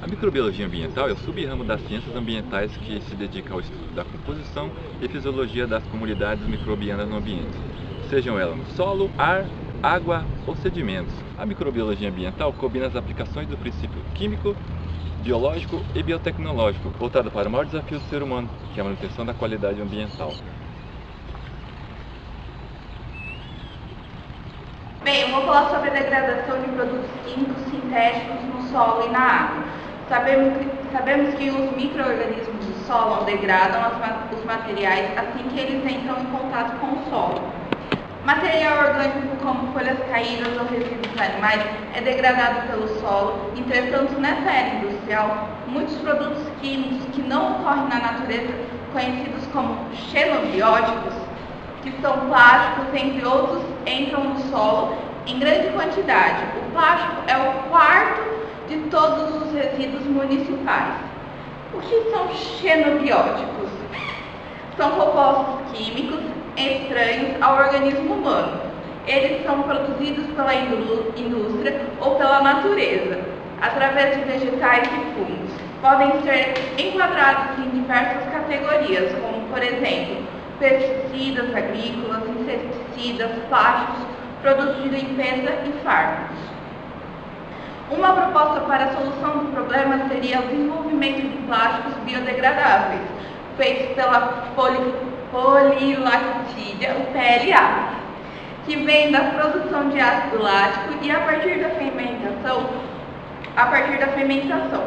A microbiologia ambiental é o sub-ramo das ciências ambientais que se dedica ao estudo da composição e fisiologia das comunidades microbianas no ambiente, sejam elas no solo, ar, água ou sedimentos. A microbiologia ambiental combina as aplicações do princípio químico, biológico e biotecnológico, voltado para o maior desafio do ser humano, que é a manutenção da qualidade ambiental. Bem, eu vou falar sobre a degradação de produtos químicos sintéticos no solo e na água. Sabemos que os micro-organismos do solo degradam os materiais assim que eles entram em contato com o solo. Material orgânico como folhas caídas ou resíduos animais é degradado pelo solo. Entretanto, nessa era industrial, muitos produtos químicos que não ocorrem na natureza, conhecidos como xenobióticos, que são plásticos, entre outros, entram no solo em grande quantidade. O plástico é o quarto de todos os resíduos municipais. O que são xenobióticos? São compostos químicos estranhos ao organismo humano. Eles são produzidos pela indústria ou pela natureza, através de vegetais e fungos. Podem ser enquadrados em diversas categorias, como, por exemplo, pesticidas agrícolas, inseticidas, plásticos, produtos de limpeza e fármacos. Uma proposta para a solução do problema seria o desenvolvimento de plásticos biodegradáveis, feitos pela polilactídea, o PLA, que vem da produção de ácido lático e a partir da fermentação,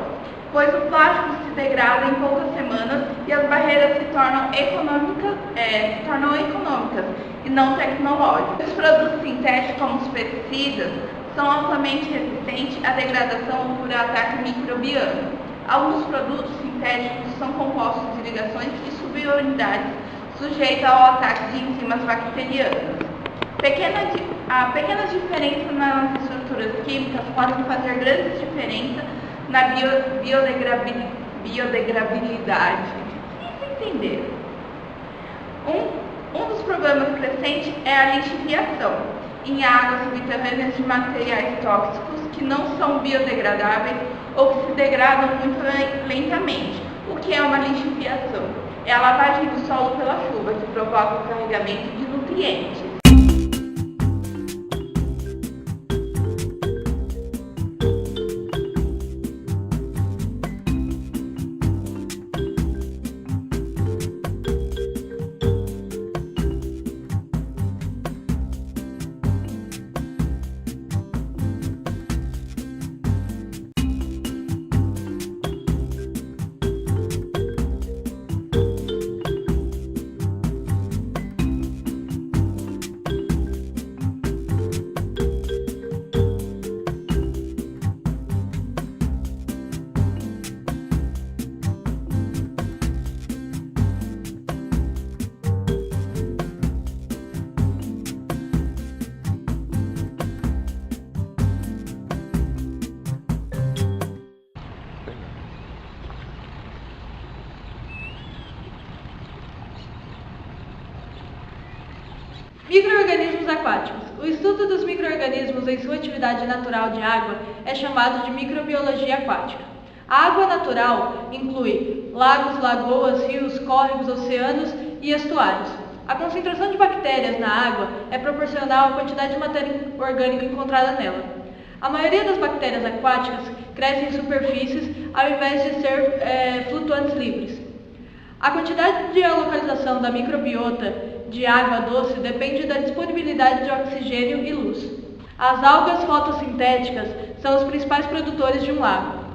pois o plástico se degrada em poucas semanas e as barreiras se tornam econômicas e não tecnológicas. Os produtos sintéticos, como os pesticidas, são amplamente resistentes à degradação por ataque microbiano. Alguns produtos sintéticos são compostos de ligações e subunidades sujeitas ao ataque de enzimas bacterianas. Pequenas diferenças nas estruturas químicas podem fazer grandes diferenças na biodegradabilidade. Vocês entenderam? Um dos problemas crescentes é a lixiviação em águas subterrâneas de materiais tóxicos que não são biodegradáveis ou que se degradam muito lentamente. O que é uma lixiviação? É a lavagem do solo pela chuva, que provoca o carregamento de nutrientes. Micro-organismos aquáticos. O estudo dos micro-organismos em sua atividade natural de água é chamado de microbiologia aquática. A água natural inclui lagos, lagoas, rios, córregos, oceanos e estuários. A concentração de bactérias na água é proporcional à quantidade de matéria orgânica encontrada nela. A maioria das bactérias aquáticas crescem em superfícies ao invés de ser flutuantes livres. A quantidade e a localização da microbiota de água doce depende da disponibilidade de oxigênio e luz. As algas fotossintéticas são os principais produtores de um lago.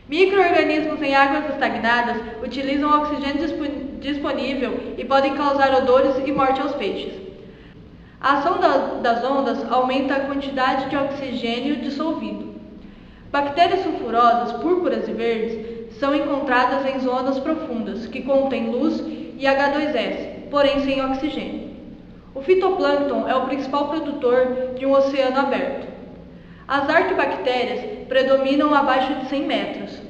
Micro-organismos em águas estagnadas utilizam o oxigênio disponível e podem causar odores e morte aos peixes. A ação das ondas aumenta a quantidade de oxigênio dissolvido. Bactérias sulfurosas, púrpuras e verdes são encontradas em zonas profundas que contêm luz e H2S, porém sem oxigênio. O fitoplâncton é o principal produtor de um oceano aberto. As arquibactérias predominam abaixo de 100 metros.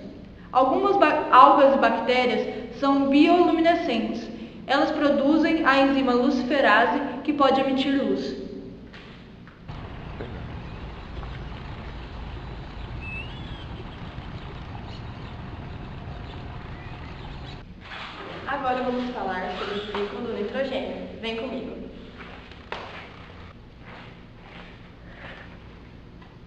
Algumas algas e bactérias são bioluminescentes. Elas produzem a enzima luciferase, que pode emitir luz. Agora vamos falar sobre o ciclo do nitrogênio. Vem comigo.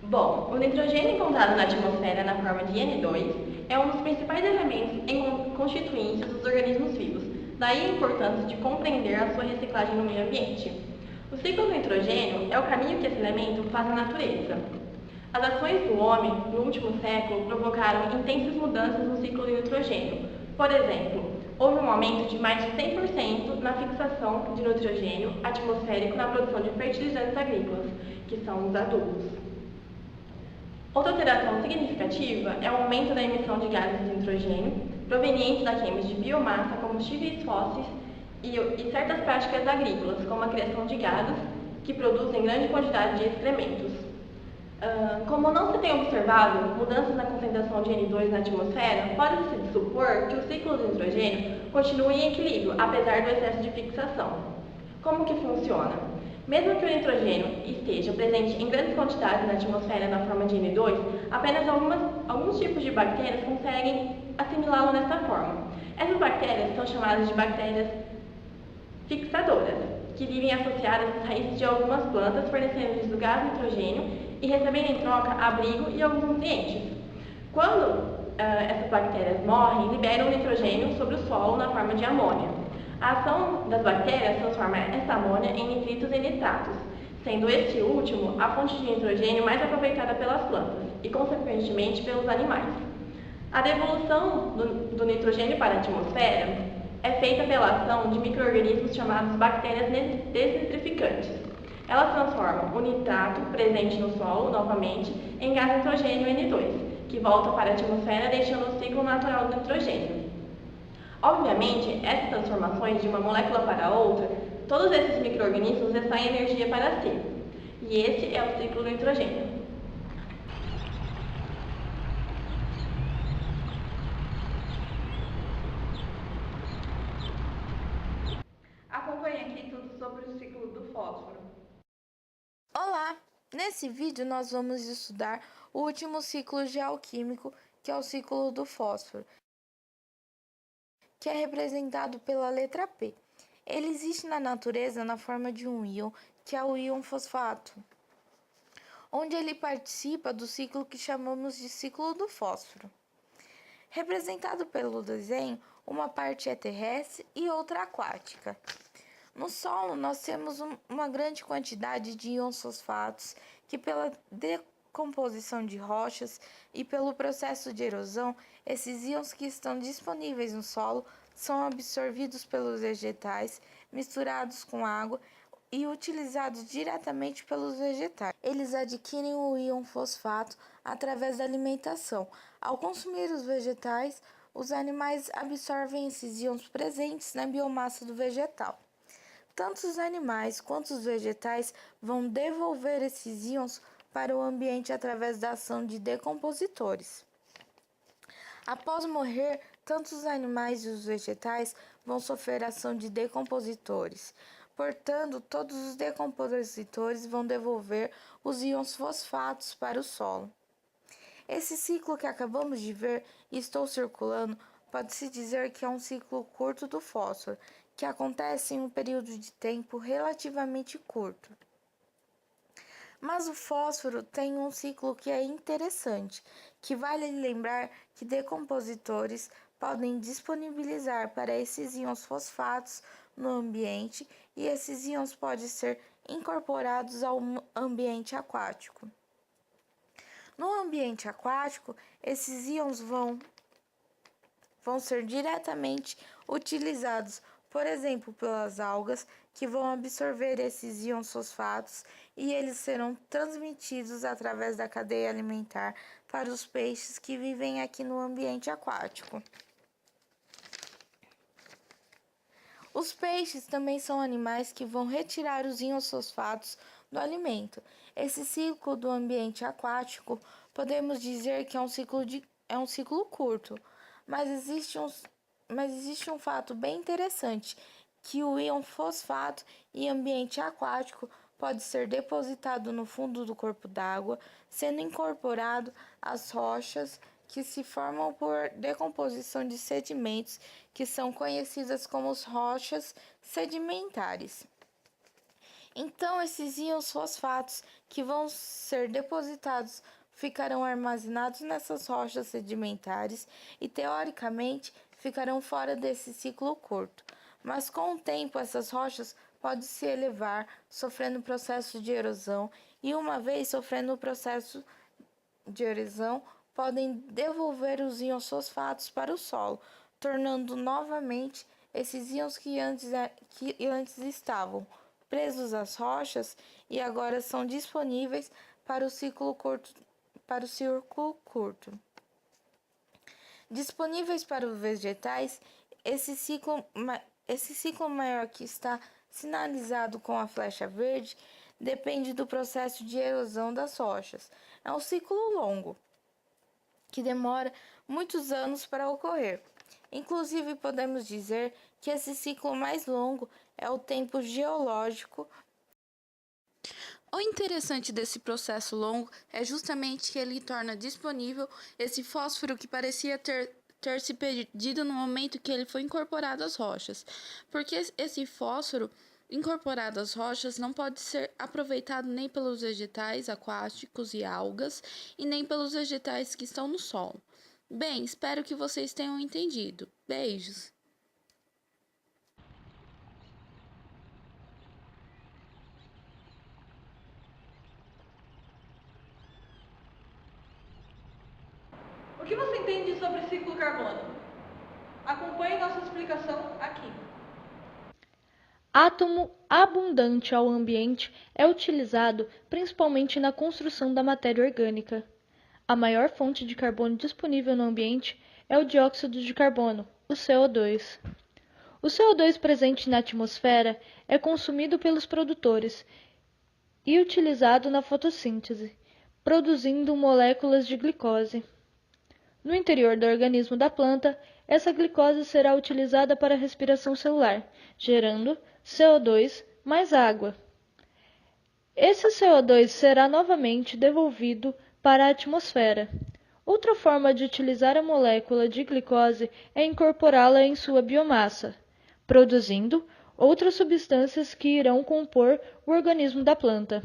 Bom, o nitrogênio encontrado na atmosfera na forma de N2 é um dos principais elementos constituintes dos organismos vivos, daí a importância de compreender a sua reciclagem no meio ambiente. O ciclo do nitrogênio é o caminho que esse elemento faz na natureza. As ações do homem no último século provocaram intensas mudanças no ciclo do nitrogênio. Por exemplo, houve um aumento de mais de 100% na fixação de nitrogênio atmosférico na produção de fertilizantes agrícolas, que são os adubos. Outra alteração significativa é o aumento da emissão de gases de nitrogênio provenientes da queima de biomassa, combustíveis fósseis e certas práticas agrícolas, como a criação de gados que produzem grande quantidade de excrementos. Como não se tem observado mudanças na concentração de N2 na atmosfera, pode-se supor que o ciclo do nitrogênio continue em equilíbrio, apesar do excesso de fixação. Como que funciona? Mesmo que o nitrogênio esteja presente em grandes quantidades na atmosfera na forma de N2, apenas alguns tipos de bactérias conseguem assimilá-lo dessa forma. Essas bactérias são chamadas de bactérias fixadoras, que vivem associadas às raízes de algumas plantas, fornecendo-lhes o gás nitrogênio e recebendo em troca abrigo e alguns nutrientes. Quando essas bactérias morrem, liberam o nitrogênio sobre o solo na forma de amônia. A ação das bactérias transforma essa amônia em nitritos e nitratos, sendo este último a fonte de nitrogênio mais aproveitada pelas plantas e, consequentemente, pelos animais. A devolução do nitrogênio para a atmosfera é feita pela ação de micro-organismos chamados bactérias desnitrificantes. Elas transformam o nitrato presente no solo, novamente, em gás nitrogênio N2, que volta para a atmosfera deixando o ciclo natural do nitrogênio. Obviamente, essas transformações de uma molécula para outra, todos esses micro-organismos extraem energia para si. E esse é o ciclo do nitrogênio. Acompanhe aqui tudo sobre o ciclo do fósforo. Olá! Nesse vídeo nós vamos estudar o último ciclo geoquímico, que é o ciclo do fósforo, que é representado pela letra P. Ele existe na natureza na forma de um íon, que é o íon fosfato, onde ele participa do ciclo que chamamos de ciclo do fósforo. Representado pelo desenho, uma parte é terrestre e outra aquática. No solo, nós temos uma grande quantidade de íons fosfatos que, pela decomposição de rochas e pelo processo de erosão, esses íons que estão disponíveis no solo são absorvidos pelos vegetais, misturados com água e utilizados diretamente pelos vegetais. Eles adquirem o íon fosfato através da alimentação. Ao consumir os vegetais, os animais absorvem esses íons presentes na biomassa do vegetal. Tanto os animais quanto os vegetais vão devolver esses íons para o ambiente através da ação de decompositores. Após morrer, tanto os animais e os vegetais vão sofrer ação de decompositores. Portanto, todos os decompositores vão devolver os íons fosfatos para o solo. Esse ciclo que acabamos de ver e estou circulando, pode-se dizer que é um ciclo curto do fósforo, que acontece em um período de tempo relativamente curto. Mas o fósforo tem um ciclo que é interessante, que vale lembrar que decompositores podem disponibilizar para esses íons fosfatos no ambiente e esses íons podem ser incorporados ao ambiente aquático. No ambiente aquático, esses íons vão ser diretamente utilizados, por exemplo, pelas algas, que vão absorver esses íons fosfatos e eles serão transmitidos através da cadeia alimentar para os peixes que vivem aqui no ambiente aquático. Os peixes também são animais que vão retirar os íons fosfatos do alimento. Esse ciclo do ambiente aquático podemos dizer que é um ciclo curto, mas existe um fato bem interessante, que o íon fosfato em ambiente aquático pode ser depositado no fundo do corpo d'água, sendo incorporado às rochas que se formam por decomposição de sedimentos, que são conhecidas como rochas sedimentares. Então, esses íons fosfatos que vão ser depositados ficarão armazenados nessas rochas sedimentares e, teoricamente, ficarão fora desse ciclo curto. Mas, com o tempo, essas rochas podem se elevar, sofrendo processo de erosão, e, uma vez sofrendo o processo de erosão, podem devolver os íons fosfatos para o solo, tornando novamente esses íons que antes estavam presos às rochas e agora são disponíveis para o ciclo curto. Disponíveis para os vegetais, esse ciclo maior que está sinalizado com a flecha verde depende do processo de erosão das rochas. É um ciclo longo, que demora muitos anos para ocorrer. Inclusive, podemos dizer que esse ciclo mais longo é o tempo geológico. O interessante desse processo longo é justamente que ele torna disponível esse fósforo que parecia ter se perdido no momento que ele foi incorporado às rochas, porque esse fósforo incorporado às rochas não pode ser aproveitado nem pelos vegetais aquáticos e algas e nem pelos vegetais que estão no solo. Bem, espero que vocês tenham entendido. Beijos! O que você entende sobre ciclo carbono? Acompanhe nossa explicação aqui. Átomo abundante ao ambiente é utilizado principalmente na construção da matéria orgânica. A maior fonte de carbono disponível no ambiente é o dióxido de carbono, o CO2. O CO2 presente na atmosfera é consumido pelos produtores e utilizado na fotossíntese, produzindo moléculas de glicose. No interior do organismo da planta, essa glicose será utilizada para a respiração celular, gerando CO2 mais água. Esse CO2 será novamente devolvido para a atmosfera. Outra forma de utilizar a molécula de glicose é incorporá-la em sua biomassa, produzindo outras substâncias que irão compor o organismo da planta.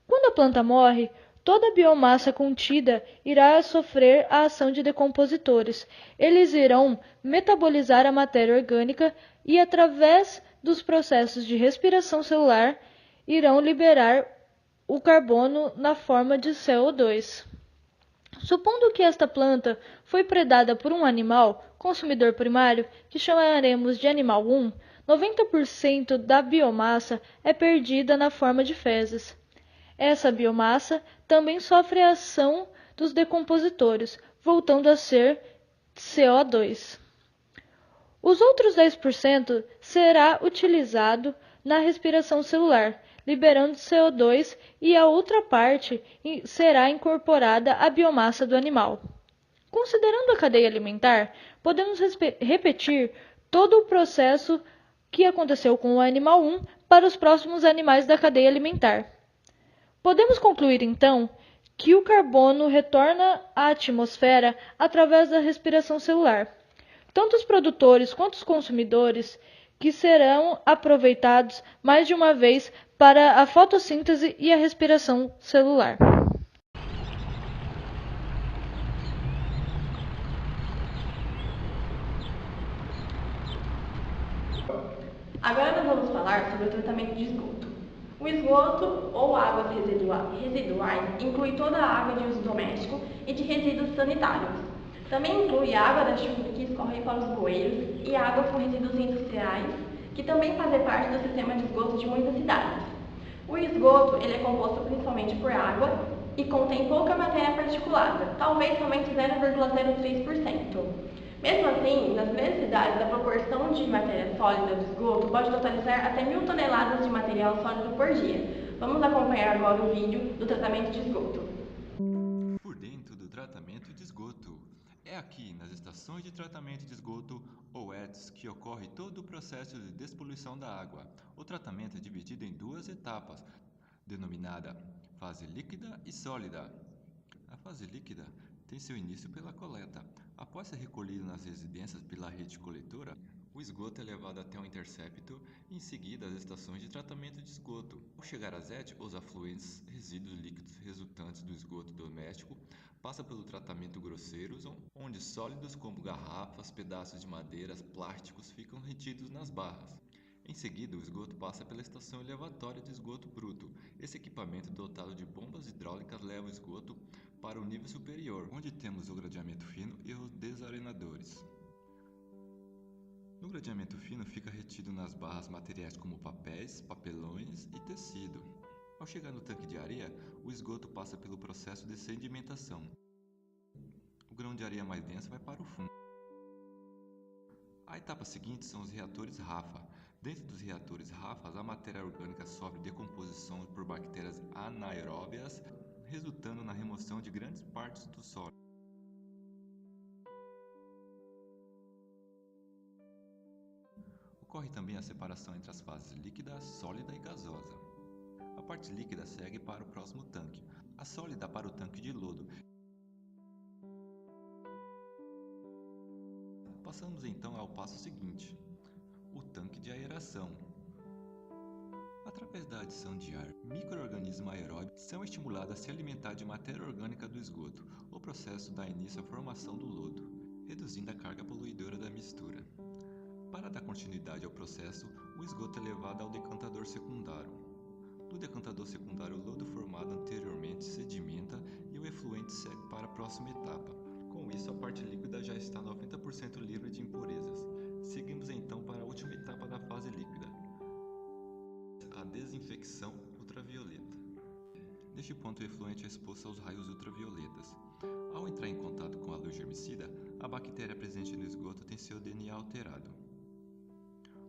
Quando a planta morre, toda a biomassa contida irá sofrer a ação de decompositores. Eles irão metabolizar a matéria orgânica e, através dos processos de respiração celular, irão liberar o carbono na forma de CO2. Supondo que esta planta foi predada por um animal, consumidor primário, que chamaremos de animal 1, 90% da biomassa é perdida na forma de fezes. Essa biomassa também sofre a ação dos decompositores, voltando a ser CO2. Os outros 10% será utilizado na respiração celular, liberando CO2, e a outra parte será incorporada à biomassa do animal. Considerando a cadeia alimentar, podemos repetir todo o processo que aconteceu com o animal 1 para os próximos animais da cadeia alimentar. Podemos concluir, então, que o carbono retorna à atmosfera através da respiração celular. Tanto os produtores quanto os consumidores, que serão aproveitados mais de uma vez para a fotossíntese e a respiração celular. Agora nós vamos falar sobre o tratamento de esgoto. O esgoto, ou águas residuais, inclui toda a água de uso doméstico e de resíduos sanitários. Também inclui a água da chuva que escorre para os bueiros e água com resíduos industriais, que também fazem parte do sistema de esgoto de muitas cidades. O esgoto ele é composto principalmente por água e contém pouca matéria particulada, talvez somente 0,03%. Mesmo assim, nas grandes cidades, a proporção de matéria sólida do esgoto pode totalizar até 1.000 toneladas de material sólido por dia. Vamos acompanhar agora o vídeo do tratamento de esgoto. Por dentro do tratamento de esgoto. É aqui, nas estações de tratamento de esgoto, ou ETS, que ocorre todo o processo de despoluição da água. O tratamento é dividido em duas etapas, denominada fase líquida e sólida. A fase líquida tem seu início pela coleta. Após ser recolhido nas residências pela rede coletora, o esgoto é levado até o intercepto e em seguida às estações de tratamento de esgoto. Ao chegar às ET, os afluentes, resíduos líquidos resultantes do esgoto doméstico, passam pelo tratamento grosseiro, onde sólidos como garrafas, pedaços de madeiras, plásticos ficam retidos nas barras. Em seguida, o esgoto passa pela estação elevatória de esgoto bruto. Esse equipamento dotado de bombas hidráulicas leva o esgoto para o nível superior, onde temos o gradeamento fino e os desarenadores. No gradeamento fino fica retido nas barras materiais como papéis, papelões e tecido. Ao chegar no tanque de areia, o esgoto passa pelo processo de sedimentação. O grão de areia mais denso vai para o fundo. A etapa seguinte são os reatores Rafa. Dentro dos reatores Rafa, a matéria orgânica sofre decomposição por bactérias anaeróbias, resultando na remoção de grandes partes do solo. Ocorre também a separação entre as fases líquida, sólida e gasosa. A parte líquida segue para o próximo tanque, a sólida para o tanque de lodo. Passamos então ao passo seguinte, o tanque de aeração. Através da adição de ar, micro-organismos aeróbicos são estimulados a se alimentar de matéria orgânica do esgoto. O processo dá início à formação do lodo, reduzindo a carga poluidora da mistura. Para dar continuidade ao processo, o esgoto é levado ao decantador secundário. No decantador secundário, o lodo formado anteriormente sedimenta e o efluente segue para a próxima etapa. Com isso, a parte líquida já está 90% livre de impurezas. Seguimos então para a última etapa da fase líquida, a desinfecção ultravioleta. Neste ponto, o efluente é exposto aos raios ultravioletas. Ao entrar em contato com a luz germicida, a bactéria presente no esgoto tem seu DNA alterado.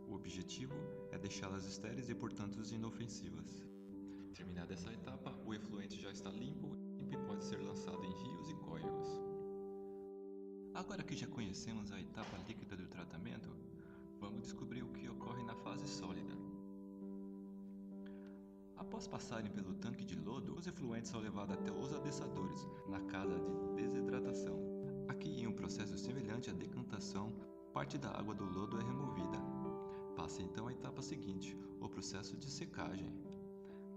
O objetivo é deixá-las estéreis e, portanto, inofensivas. Terminada essa etapa, o efluente já está limpo e pode ser lançado em rios e córregos. Agora que já conhecemos a etapa líquida do tratamento, vamos descobrir o que ocorre na fase sólida. Após passarem pelo tanque de lodo, os efluentes são levados até os adensadores, na casa de desidratação. Aqui, em um processo semelhante à decantação, parte da água do lodo é removida. Passa então a etapa seguinte, o processo de secagem.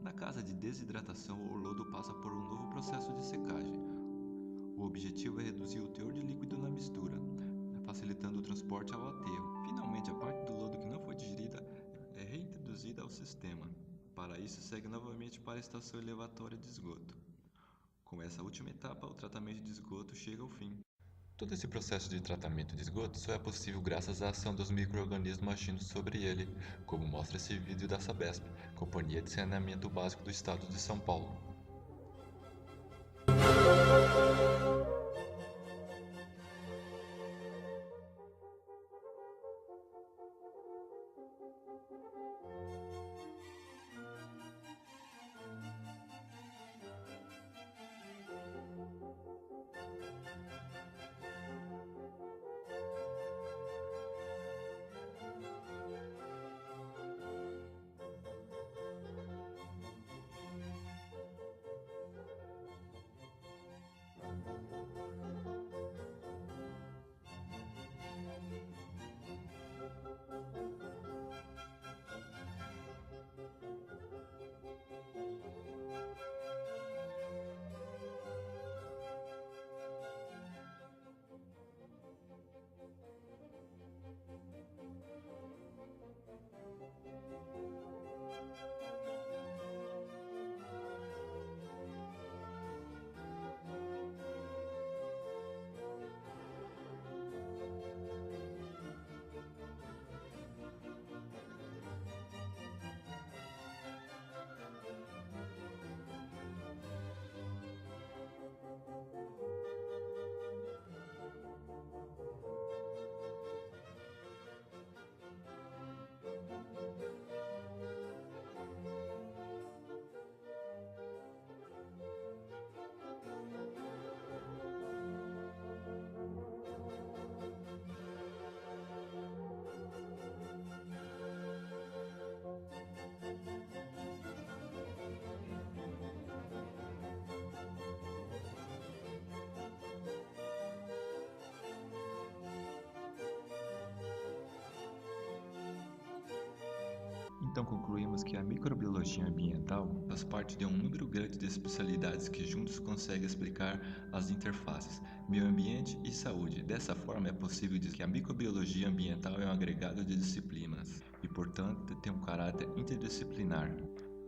Na casa de desidratação, o lodo passa por um novo processo de secagem. O objetivo é reduzir o teor de líquido na mistura, facilitando o transporte ao aterro. Finalmente, a parte do lodo que não foi digerida é reintroduzida ao sistema. Para isso, segue novamente para a estação elevatória de esgoto. Com essa última etapa, o tratamento de esgoto chega ao fim. Todo esse processo de tratamento de esgoto só é possível graças à ação dos micro-organismos agindo sobre ele, como mostra esse vídeo da Sabesp, Companhia de Saneamento Básico do Estado de São Paulo. Então concluímos que a microbiologia ambiental faz parte de um número grande de especialidades que juntos conseguem explicar as interfaces meio ambiente e saúde. Dessa forma é possível dizer que a microbiologia ambiental é um agregado de disciplinas e, portanto, tem um caráter interdisciplinar.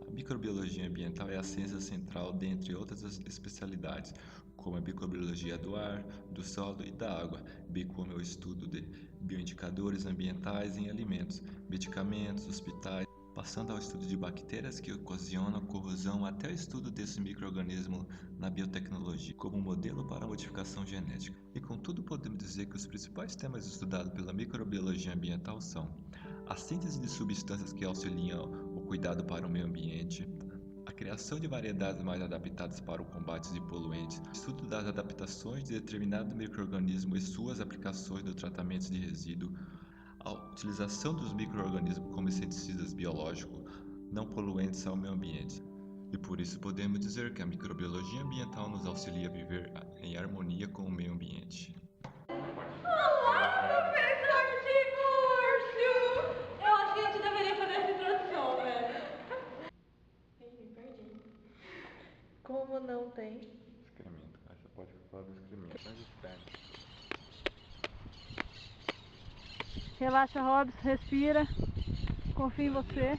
A microbiologia ambiental é a ciência central dentre outras especialidades, como a microbiologia do ar, do solo e da água, bem como o estudo de bioindicadores ambientais em alimentos, medicamentos, hospitais, passando ao estudo de bactérias que ocasionam corrosão até o estudo desse micro-organismo na biotecnologia, como modelo para a modificação genética. E contudo podemos dizer que os principais temas estudados pela microbiologia ambiental são a síntese de substâncias que auxiliam o cuidado para o meio ambiente, a criação de variedades mais adaptadas para o combate de poluentes, o estudo das adaptações de determinado micro-organismo e suas aplicações no tratamento de resíduo, a utilização dos micro-organismos como inseticidas biológicos não poluentes ao meio ambiente. E por isso podemos dizer que a microbiologia ambiental nos auxilia a viver em harmonia com o meio ambiente. Olá, professor Timúrcio! Eu acho que a gente deveria fazer essa introdução, velho. Me perdi. Como não tem? Excremento. Aí você pode falar do excremento. Mas espera. Relaxa, Robson, respira. Confio em você.